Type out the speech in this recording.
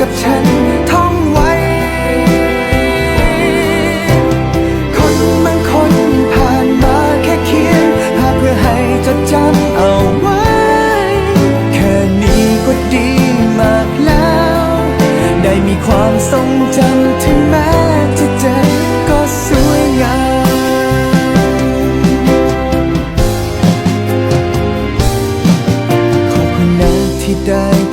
ดฉันท่องไว้คนบางคนผ่านมาแค่เขียนภาพเพื่อให้จดจำเอาไว้แค่นี้ก็ดีมากแล้วได้มีความทรงจำถึงแม้จะเจ็บก็สวยงามขอบคุณนะที่ได้